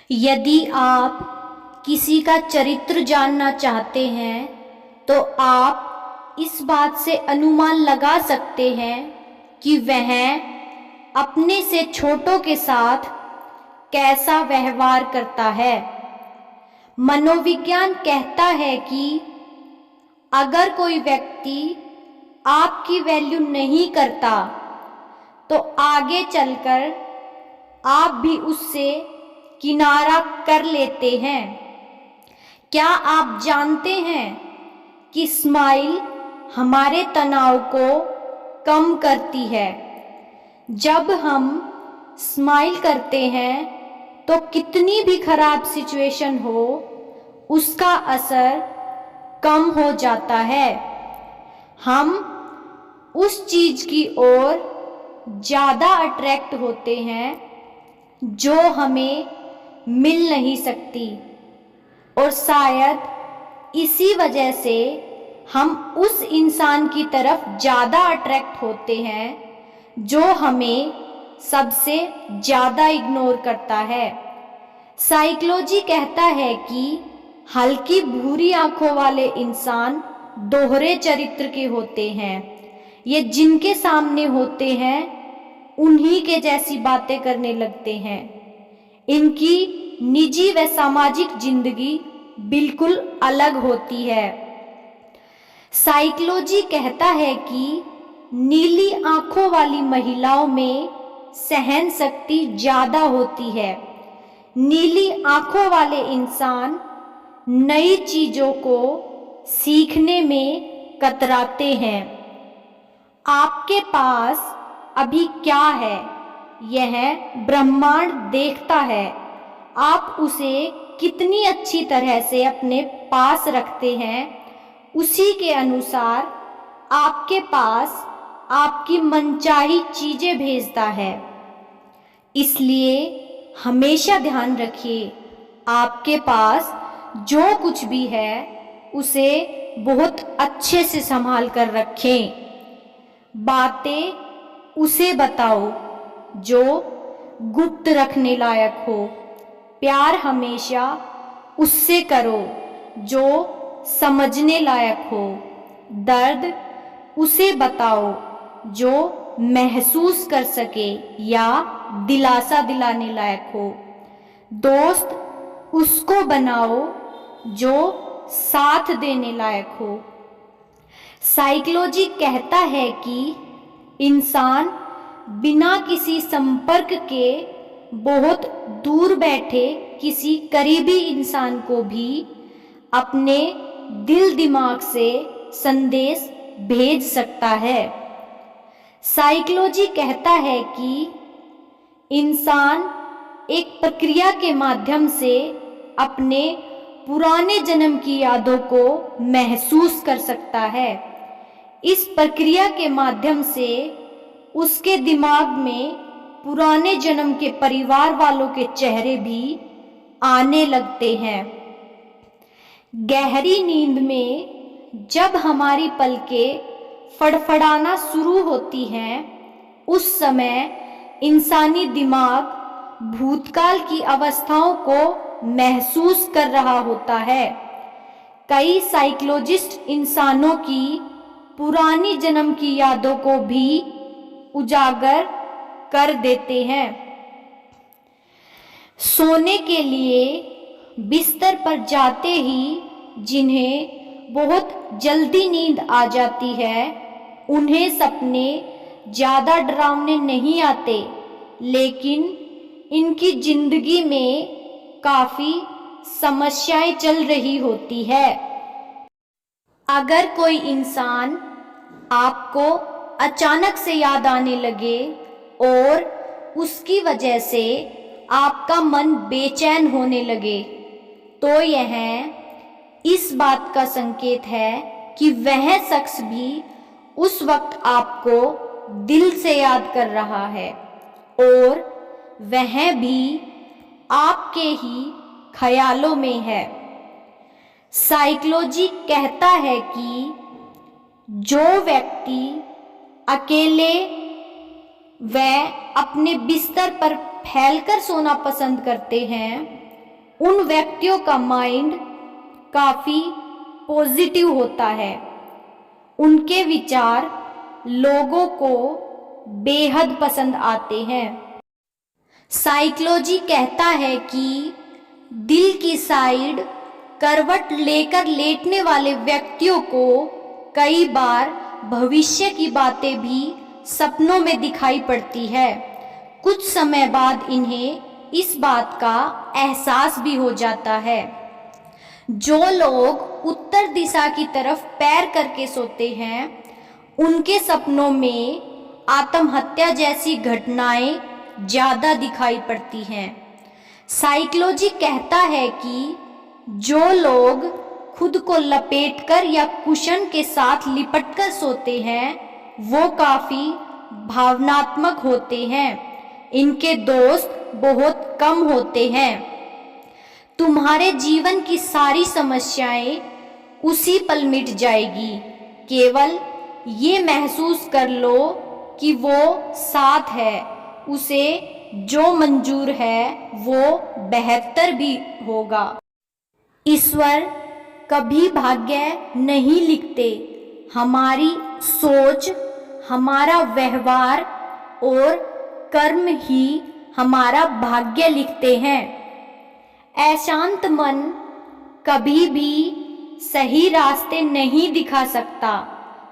यदि आप किसी का चरित्र जानना चाहते हैं तो आप इस बात से अनुमान लगा सकते हैं कि वह अपने से छोटों के साथ कैसा व्यवहार करता है। मनोविज्ञान कहता है कि अगर कोई व्यक्ति आपकी वैल्यू नहीं करता तो आगे चलकर आप भी उससे किनारा कर लेते हैं। क्या आप जानते हैं कि स्माइल हमारे तनाव को कम करती है। जब हम स्माइल करते हैं तो कितनी भी खराब सिचुएशन हो उसका असर कम हो जाता है। हम उस चीज़ की ओर ज़्यादा अट्रैक्ट होते हैं जो हमें मिल नहीं सकती और शायद इसी वजह से हम उस इंसान की तरफ ज़्यादा अट्रैक्ट होते हैं जो हमें सबसे ज़्यादा इग्नोर करता है। साइकोलॉजी कहता है कि हल्की भूरी आंखों वाले इंसान दोहरे चरित्र के होते हैं। ये जिनके सामने होते हैं उन्हीं के जैसी बातें करने लगते हैं। इनकी निजी व सामाजिक जिंदगी बिल्कुल अलग होती है। साइकोलॉजी कहता है कि नीली आंखों वाली महिलाओं में सहन शक्ति ज़्यादा होती है। नीली आंखों वाले इंसान नई चीज़ों को सीखने में कतराते हैं। आपके पास अभी क्या है यह ब्रह्मांड देखता है। आप उसे कितनी अच्छी तरह से अपने पास रखते हैं उसी के अनुसार आपके पास आपकी मनचाही चीज़ें भेजता है। इसलिए हमेशा ध्यान रखिए, आपके पास जो कुछ भी है उसे बहुत अच्छे से संभाल कर रखें। बातें उसे बताओ जो गुप्त रखने लायक हो। प्यार हमेशा उससे करो जो समझने लायक हो। दर्द उसे बताओ जो महसूस कर सके या दिलासा दिलाने लायक हो। दोस्त उसको बनाओ जो साथ देने लायक हो। साइकोलॉजी कहता है कि इंसान बिना किसी संपर्क के बहुत दूर बैठे किसी करीबी इंसान को भी अपने दिल दिमाग से संदेश भेज सकता है। साइकोलॉजी कहता है कि इंसान एक प्रक्रिया के माध्यम से अपने पुराने जन्म की यादों को महसूस कर सकता है। इस प्रक्रिया के माध्यम से उसके दिमाग में पुराने जन्म के परिवार वालों के चेहरे भी आने लगते हैं। गहरी नींद में जब हमारी पलकें फड़फड़ाना शुरू होती हैं उस समय इंसानी दिमाग भूतकाल की अवस्थाओं को महसूस कर रहा होता है। कई साइकोलॉजिस्ट इंसानों की पुरानी जन्म की यादों को भी उजागर कर देते हैं। सोने के लिए बिस्तर पर जाते ही जिन्हें बहुत जल्दी नींद आ जाती है उन्हें सपने ज़्यादा डरावने नहीं आते, लेकिन इनकी जिंदगी में काफ़ी समस्याएं चल रही होती है। अगर कोई इंसान आपको अचानक से याद आने लगे और उसकी वजह से आपका मन बेचैन होने लगे तो यह इस बात का संकेत है कि वह शख्स भी उस वक्त आपको दिल से याद कर रहा है और वह भी आपके ही ख्यालों में है। साइकोलॉजी कहता है कि जो व्यक्ति अकेले व अपने बिस्तर पर फैलकर सोना पसंद करते हैं उन व्यक्तियों का माइंड काफ़ी पॉजिटिव होता है। उनके विचार लोगों को बेहद पसंद आते हैं। साइकोलॉजी कहता है कि दिल की साइड करवट लेकर लेटने वाले व्यक्तियों को कई बार भविष्य की बातें भी सपनों में दिखाई पड़ती है। कुछ समय बाद इन्हें इस बात का एहसास भी हो जाता है। जो लोग उत्तर दिशा की तरफ पैर करके सोते हैं, उनके सपनों में आत्महत्या जैसी घटनाएं ज़्यादा दिखाई पड़ती हैं। साइकोलॉजी कहता है कि जो लोग खुद को लपेटकर या कुशन के साथ लिपटकर सोते हैं, वो काफ़ी भावनात्मक होते हैं। इनके दोस्त बहुत कम होते हैं। तुम्हारे जीवन की सारी समस्याएं उसी पल मिट जाएगी। केवल ये महसूस कर लो कि वो साथ है, उसे जो मंजूर है वो बेहतर भी होगा। ईश्वर कभी भाग्य नहीं लिखते, हमारी सोच, हमारा व्यवहार और कर्म ही हमारा भाग्य लिखते हैं। अशांत मन कभी भी सही रास्ते नहीं दिखा सकता।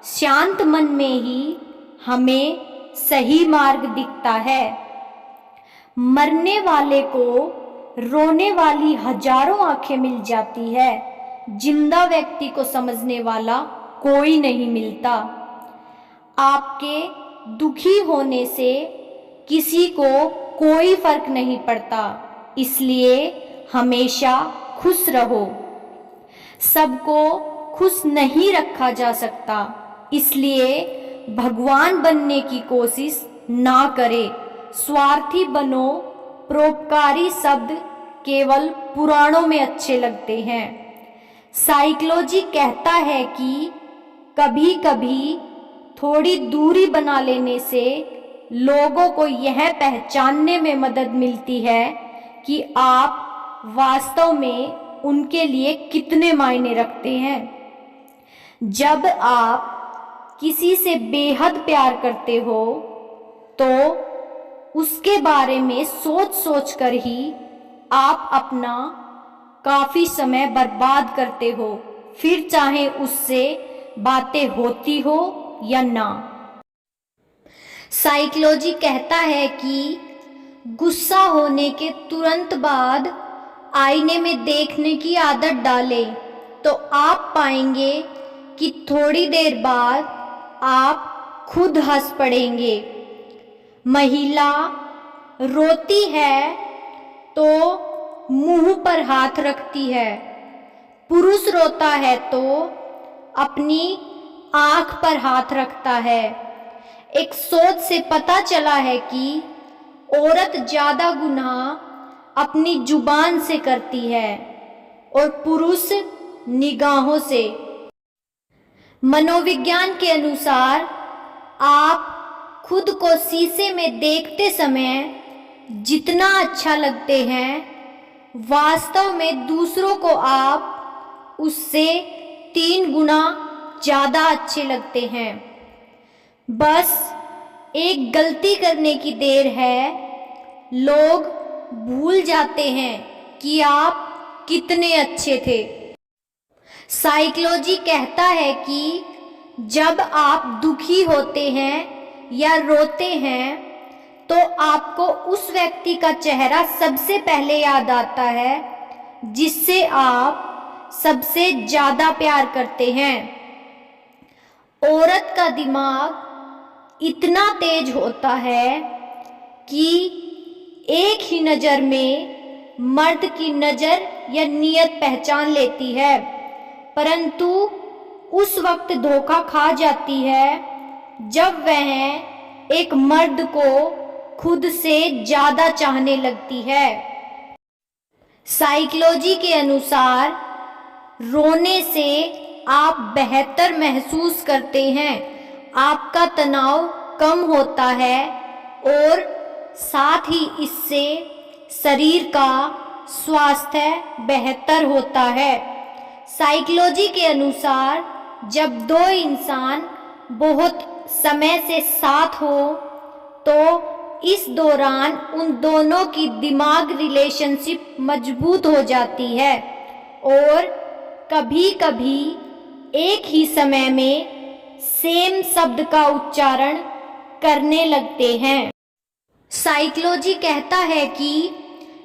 शांत मन में ही हमें सही मार्ग दिखता है। मरने वाले को रोने वाली हजारों आंखें मिल जाती है, जिंदा व्यक्ति को समझने वाला कोई नहीं मिलता। आपके दुखी होने से किसी को कोई फर्क नहीं पड़ता, इसलिए हमेशा खुश रहो। सबको खुश नहीं रखा जा सकता, इसलिए भगवान बनने की कोशिश ना करें। स्वार्थी बनो, परोपकारी शब्द केवल पुराणों में अच्छे लगते हैं। साइकोलॉजी कहता है कि कभी कभी थोड़ी दूरी बना लेने से लोगों को यह पहचानने में मदद मिलती है कि आप वास्तव में उनके लिए कितने मायने रखते हैं। जब आप किसी से बेहद प्यार करते हो तो उसके बारे में सोच सोच कर ही आप अपना काफ़ी समय बर्बाद करते हो, फिर चाहे उससे बातें होती हो या ना। साइकोलॉजी कहता है कि गुस्सा होने के तुरंत बाद आईने में देखने की आदत डालें तो आप पाएंगे कि थोड़ी देर बाद आप खुद हंस पड़ेंगे। महिला रोती है तो मुंह पर हाथ रखती है, पुरुष रोता है तो अपनी आंख पर हाथ रखता है। एक शोध से पता चला है कि औरत ज़्यादा गुनाह अपनी जुबान से करती है और पुरुष निगाहों से। मनोविज्ञान के अनुसार आप खुद को शीशे में देखते समय जितना अच्छा लगते हैं, वास्तव में दूसरों को आप उससे 3 गुना ज़्यादा अच्छे लगते हैं। बस एक गलती करने की देर है, लोग भूल जाते हैं कि आप कितने अच्छे थे। साइकोलॉजी कहता है कि जब आप दुखी होते हैं या रोते हैं तो आपको उस व्यक्ति का चेहरा सबसे पहले याद आता है जिससे आप सबसे ज़्यादा प्यार करते हैं। औरत का दिमाग इतना तेज होता है कि एक ही नज़र में मर्द की नज़र या नीयत पहचान लेती है, परंतु उस वक्त धोखा खा जाती है जब वह एक मर्द को खुद से ज़्यादा चाहने लगती है। साइकोलॉजी के अनुसार रोने से आप बेहतर महसूस करते हैं, आपका तनाव कम होता है और साथ ही इससे शरीर का स्वास्थ्य बेहतर होता है। साइकोलॉजी के अनुसार जब दो इंसान बहुत समय से साथ हो तो इस दौरान उन दोनों की दिमाग रिलेशनशिप मजबूत हो जाती है और कभी कभी एक ही समय में सेम शब्द का उच्चारण करने लगते हैं। साइकोलॉजी कहता है कि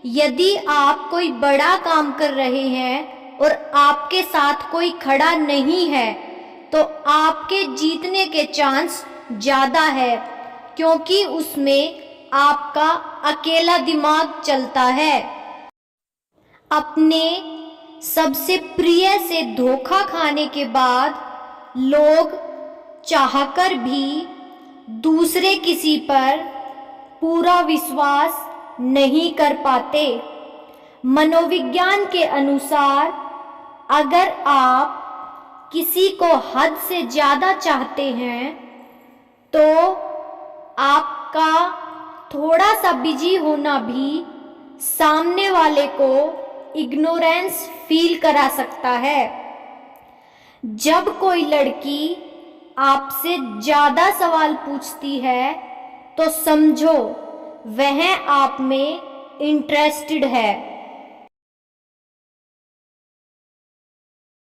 यदि आप कोई बड़ा काम कर रहे हैं और आपके साथ कोई खड़ा नहीं है तो आपके जीतने के चांस ज़्यादा है, क्योंकि उसमें आपका अकेला दिमाग चलता है। अपने सबसे प्रिय से धोखा खाने के बाद लोग चाहकर भी दूसरे किसी पर पूरा विश्वास नहीं कर पाते। मनोविज्ञान के अनुसार अगर आप किसी को हद से ज़्यादा चाहते हैं तो आपका थोड़ा सा बिजी होना भी सामने वाले को इग्नोरेंस फील करा सकता है। जब कोई लड़की आपसे ज़्यादा सवाल पूछती है तो समझो वह आप में इंटरेस्टेड है।